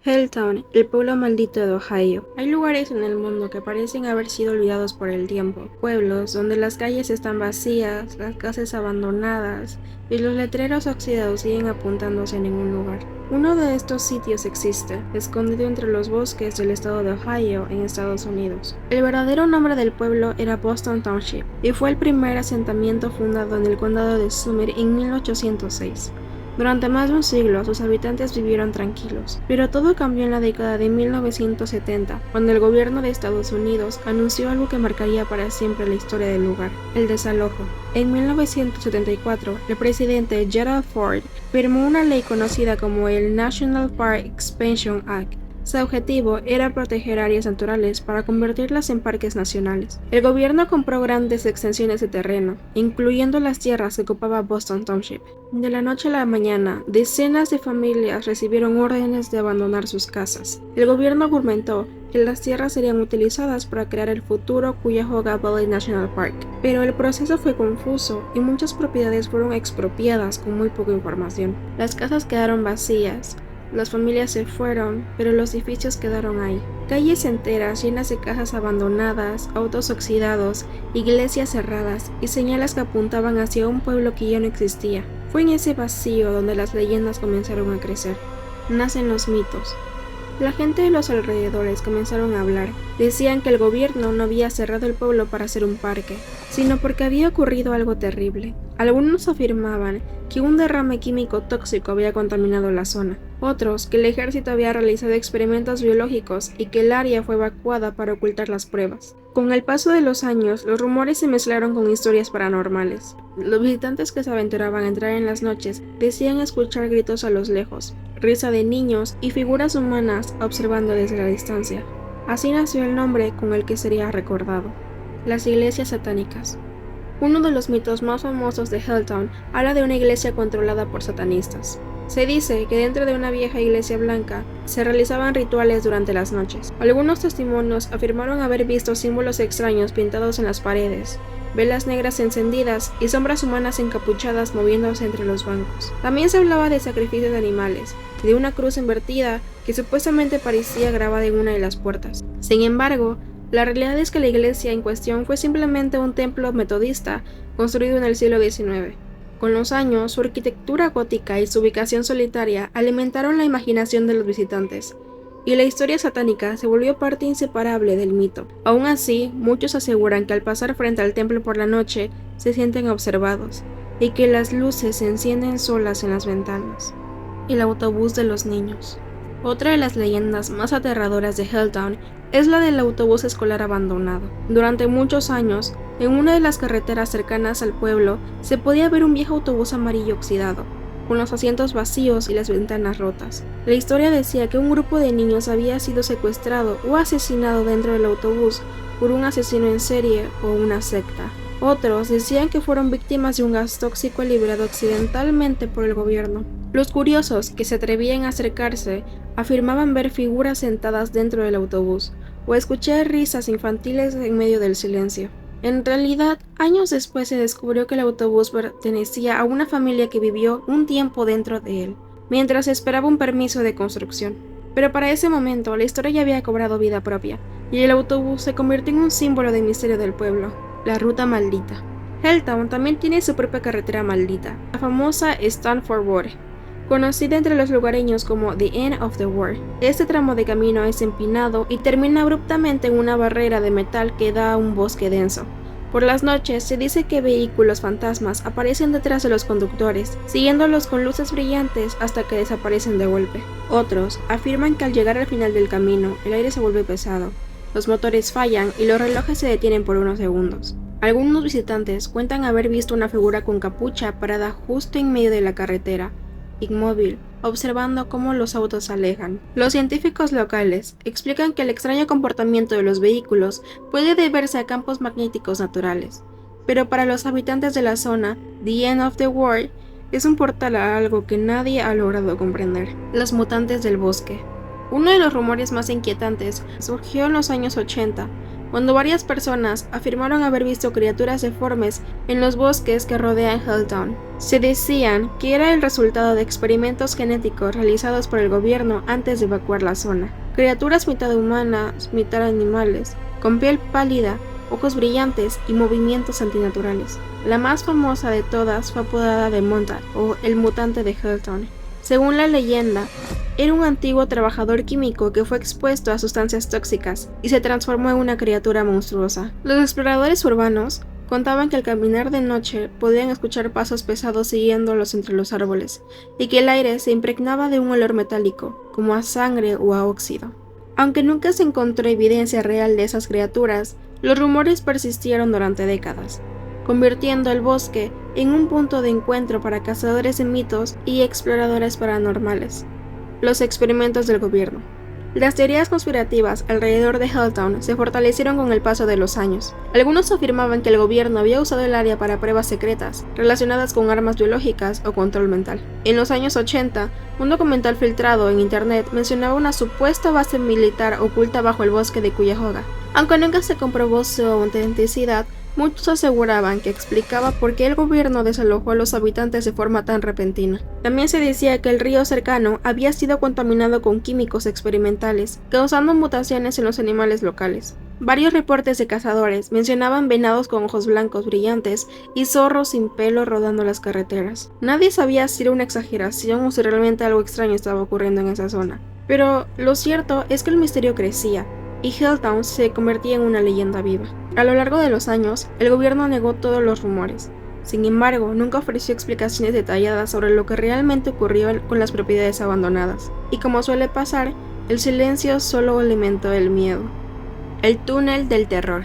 Helltown, el pueblo maldito de Ohio. Hay lugares en el mundo que parecen haber sido olvidados por el tiempo, pueblos donde las calles están vacías, las casas abandonadas y los letreros oxidados siguen apuntándose a ningún lugar. Uno de estos sitios existe, escondido entre los bosques del estado de Ohio en Estados Unidos. El verdadero nombre del pueblo era Boston Township y fue el primer asentamiento fundado en el condado de Summit en 1806. Durante más de un siglo, sus habitantes vivieron tranquilos, pero todo cambió en la década de 1970, cuando el gobierno de Estados Unidos anunció algo que marcaría para siempre la historia del lugar: el desalojo. En 1974, el presidente Gerald Ford firmó una ley conocida como el National Park Expansion Act. Su objetivo era proteger áreas naturales para convertirlas en parques nacionales. El gobierno compró grandes extensiones de terreno, incluyendo las tierras que ocupaba Boston Township. De la noche a la mañana, decenas de familias recibieron órdenes de abandonar sus casas. El gobierno argumentó que las tierras serían utilizadas para crear el futuro Cuyahoga Valley National Park, pero el proceso fue confuso y muchas propiedades fueron expropiadas con muy poca información. Las casas quedaron vacías. Las familias se fueron, pero los edificios quedaron ahí. Calles enteras llenas de casas abandonadas, autos oxidados, iglesias cerradas y señales que apuntaban hacia un pueblo que ya no existía. Fue en ese vacío donde las leyendas comenzaron a crecer. Nacen los mitos. La gente de los alrededores comenzaron a hablar. Decían que el gobierno no había cerrado el pueblo para hacer un parque, sino porque había ocurrido algo terrible. Algunos afirmaban que un derrame químico tóxico había contaminado la zona. Otros, que el ejército había realizado experimentos biológicos y que el área fue evacuada para ocultar las pruebas. Con el paso de los años, los rumores se mezclaron con historias paranormales. Los visitantes que se aventuraban a entrar en las noches decían escuchar gritos a lo lejos, risa de niños y figuras humanas observando desde la distancia. Así nació el nombre con el que sería recordado: las iglesias satánicas. Uno de los mitos más famosos de Helltown habla de una iglesia controlada por satanistas. Se dice que dentro de una vieja iglesia blanca se realizaban rituales durante las noches. Algunos testimonios afirmaron haber visto símbolos extraños pintados en las paredes, velas negras encendidas y sombras humanas encapuchadas moviéndose entre los bancos. También se hablaba de sacrificios de animales y de una cruz invertida que supuestamente parecía grabada en una de las puertas. Sin embargo, la realidad es que la iglesia en cuestión fue simplemente un templo metodista construido en el siglo XIX. Con los años, su arquitectura gótica y su ubicación solitaria alimentaron la imaginación de los visitantes, y la historia satánica se volvió parte inseparable del mito. Aún así, muchos aseguran que al pasar frente al templo por la noche se sienten observados, y que las luces se encienden solas en las ventanas. El autobús de los niños. Otra de las leyendas más aterradoras de Helltown es la del autobús escolar abandonado. Durante muchos años, en una de las carreteras cercanas al pueblo, se podía ver un viejo autobús amarillo oxidado, con los asientos vacíos y las ventanas rotas. La historia decía que un grupo de niños había sido secuestrado o asesinado dentro del autobús por un asesino en serie o una secta. Otros decían que fueron víctimas de un gas tóxico liberado accidentalmente por el gobierno. Los curiosos que se atrevían a acercarse afirmaban ver figuras sentadas dentro del autobús o escuchar risas infantiles en medio del silencio. En realidad, años después se descubrió que el autobús pertenecía a una familia que vivió un tiempo dentro de él, mientras esperaba un permiso de construcción. Pero para ese momento, la historia ya había cobrado vida propia, y el autobús se convirtió en un símbolo de misterio del pueblo: la ruta maldita. Helltown también tiene su propia carretera maldita, la famosa Stanford Road, conocida entre los lugareños como The End of the World. Este tramo de camino es empinado y termina abruptamente en una barrera de metal que da a un bosque denso. Por las noches se dice que vehículos fantasmas aparecen detrás de los conductores, siguiéndolos con luces brillantes hasta que desaparecen de golpe. Otros afirman que al llegar al final del camino, el aire se vuelve pesado, los motores fallan y los relojes se detienen por unos segundos. Algunos visitantes cuentan haber visto una figura con capucha parada justo en medio de la carretera, inmóvil, observando cómo los autos se alejan. Los científicos locales explican que el extraño comportamiento de los vehículos puede deberse a campos magnéticos naturales, pero para los habitantes de la zona, The End of the World es un portal a algo que nadie ha logrado comprender: los mutantes del bosque. Uno de los rumores más inquietantes surgió en los años 80, cuando varias personas afirmaron haber visto criaturas deformes en los bosques que rodean Helltown. Se decían que era el resultado de experimentos genéticos realizados por el gobierno antes de evacuar la zona. Criaturas mitad humanas, mitad animales, con piel pálida, ojos brillantes y movimientos antinaturales. La más famosa de todas fue apodada de Montag, o el mutante de Helltown. Según la leyenda, era un antiguo trabajador químico que fue expuesto a sustancias tóxicas y se transformó en una criatura monstruosa. Los exploradores urbanos contaban que al caminar de noche podían escuchar pasos pesados siguiéndolos entre los árboles, y que el aire se impregnaba de un olor metálico, como a sangre o a óxido. Aunque nunca se encontró evidencia real de esas criaturas, los rumores persistieron durante décadas, convirtiendo el bosque en un punto de encuentro para cazadores de mitos y exploradores paranormales. Los experimentos del gobierno. Las teorías conspirativas alrededor de Helltown se fortalecieron con el paso de los años. Algunos afirmaban que el gobierno había usado el área para pruebas secretas relacionadas con armas biológicas o control mental. En los años 80, un documental filtrado en internet mencionaba una supuesta base militar oculta bajo el bosque de Cuyahoga. Aunque nunca se comprobó su autenticidad, muchos aseguraban que explicaba por qué el gobierno desalojó a los habitantes de forma tan repentina. También se decía que el río cercano había sido contaminado con químicos experimentales, causando mutaciones en los animales locales. Varios reportes de cazadores mencionaban venados con ojos blancos brillantes y zorros sin pelo rodando las carreteras. Nadie sabía si era una exageración o si realmente algo extraño estaba ocurriendo en esa zona. Pero lo cierto es que el misterio crecía, y Helltown se convertía en una leyenda viva. A lo largo de los años, el gobierno negó todos los rumores. Sin embargo, nunca ofreció explicaciones detalladas sobre lo que realmente ocurrió con las propiedades abandonadas. Y como suele pasar, el silencio solo alimentó el miedo. El túnel del terror.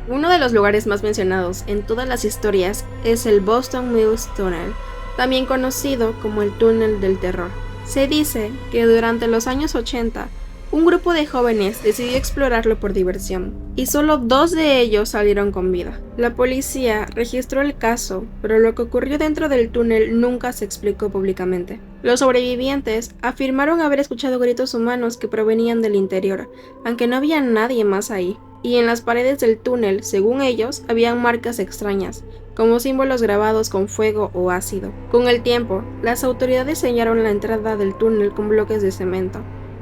Uno de los lugares más mencionados en todas las historias es el Boston Mills Tunnel, también conocido como el túnel del terror. Se dice que durante los años 80, un grupo de jóvenes decidió explorarlo por diversión, y solo 2 de ellos salieron con vida. La policía registró el caso, pero lo que ocurrió dentro del túnel nunca se explicó públicamente. Los sobrevivientes afirmaron haber escuchado gritos humanos que provenían del interior, aunque no había nadie más ahí. Y en las paredes del túnel, según ellos, habían marcas extrañas, como símbolos grabados con fuego o ácido. Con el tiempo, las autoridades sellaron la entrada del túnel con bloques de cemento.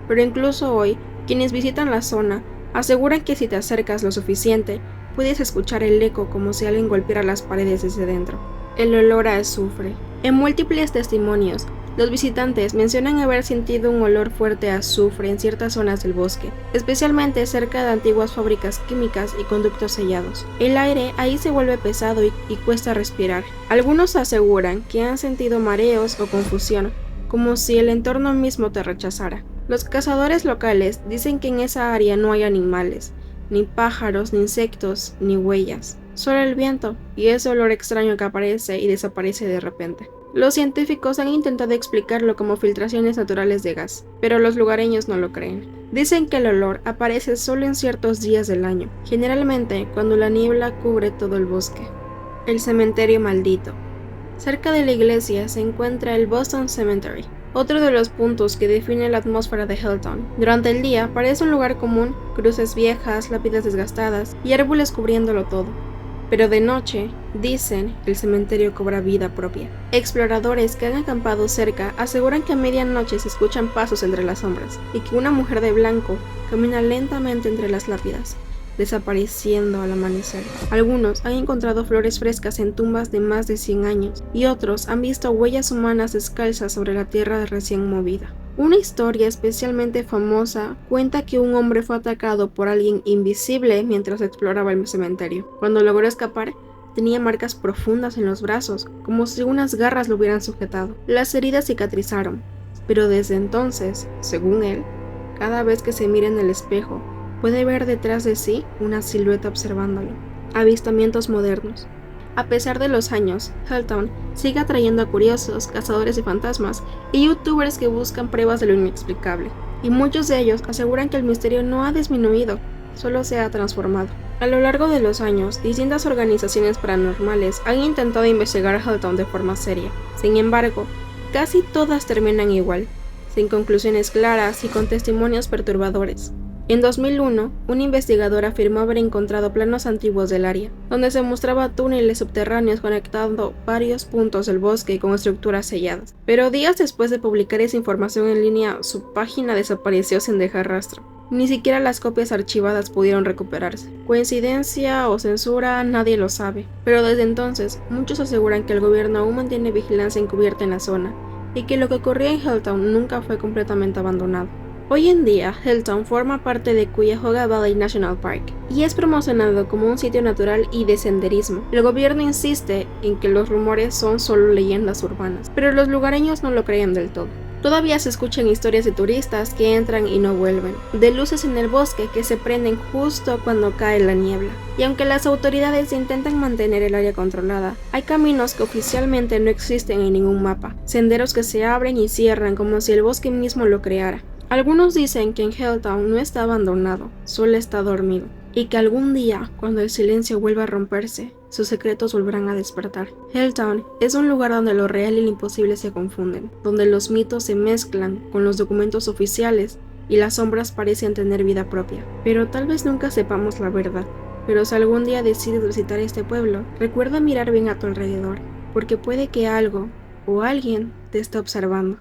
Pero incluso hoy, quienes visitan la zona aseguran que si te acercas lo suficiente, puedes escuchar el eco como si alguien golpeara las paredes desde dentro. El olor a azufre. En múltiples testimonios, los visitantes mencionan haber sentido un olor fuerte a azufre en ciertas zonas del bosque, especialmente cerca de antiguas fábricas químicas y conductos sellados. El aire ahí se vuelve pesado y cuesta respirar. Algunos aseguran que han sentido mareos o confusión, como si el entorno mismo te rechazara. Los cazadores locales dicen que en esa área no hay animales, ni pájaros, ni insectos, ni huellas, solo el viento y ese olor extraño que aparece y desaparece de repente. Los científicos han intentado explicarlo como filtraciones naturales de gas, pero los lugareños no lo creen. Dicen que el olor aparece solo en ciertos días del año, generalmente cuando la niebla cubre todo el bosque. El cementerio maldito. Cerca de la iglesia se encuentra el Boston Cemetery, otro de los puntos que define la atmósfera de Helltown. Durante el día parece un lugar común, cruces viejas, lápidas desgastadas y árboles cubriéndolo todo. Pero de noche, dicen, el cementerio cobra vida propia. Exploradores que han acampado cerca aseguran que a medianoche se escuchan pasos entre las sombras y que una mujer de blanco camina lentamente entre las lápidas, desapareciendo al amanecer. Algunos han encontrado flores frescas en tumbas de más de 100 años y otros han visto huellas humanas descalzas sobre la tierra recién movida. Una historia especialmente famosa cuenta que un hombre fue atacado por alguien invisible mientras exploraba el cementerio. Cuando logró escapar, tenía marcas profundas en los brazos, como si unas garras lo hubieran sujetado. Las heridas cicatrizaron, pero desde entonces, según él, cada vez que se mira en el espejo, puede ver detrás de sí una silueta observándolo. Avistamientos modernos. A pesar de los años, Helltown sigue atrayendo a curiosos, cazadores de fantasmas y youtubers que buscan pruebas de lo inexplicable. Y muchos de ellos aseguran que el misterio no ha disminuido, solo se ha transformado. A lo largo de los años, distintas organizaciones paranormales han intentado investigar Helltown de forma seria. Sin embargo, casi todas terminan igual, sin conclusiones claras y con testimonios perturbadores. En 2001, un investigador afirmó haber encontrado planos antiguos del área, donde se mostraba túneles subterráneos conectando varios puntos del bosque con estructuras selladas. Pero días después de publicar esa información en línea, su página desapareció sin dejar rastro. Ni siquiera las copias archivadas pudieron recuperarse. ¿Coincidencia o censura? Nadie lo sabe. Pero desde entonces, muchos aseguran que el gobierno aún mantiene vigilancia encubierta en la zona, y que lo que ocurría en Helltown nunca fue completamente abandonado. Hoy en día, Helltown forma parte de Cuyahoga Valley National Park y es promocionado como un sitio natural y de senderismo. El gobierno insiste en que los rumores son solo leyendas urbanas, pero los lugareños no lo creen del todo. Todavía se escuchan historias de turistas que entran y no vuelven, de luces en el bosque que se prenden justo cuando cae la niebla. Y aunque las autoridades intentan mantener el área controlada, hay caminos que oficialmente no existen en ningún mapa, senderos que se abren y cierran como si el bosque mismo lo creara. Algunos dicen que en Helltown no está abandonado, solo está dormido, y que algún día, cuando el silencio vuelva a romperse, sus secretos volverán a despertar. Helltown es un lugar donde lo real y lo imposible se confunden, donde los mitos se mezclan con los documentos oficiales y las sombras parecen tener vida propia. Pero tal vez nunca sepamos la verdad. Pero si algún día decides visitar este pueblo, recuerda mirar bien a tu alrededor, porque puede que algo o alguien te esté observando.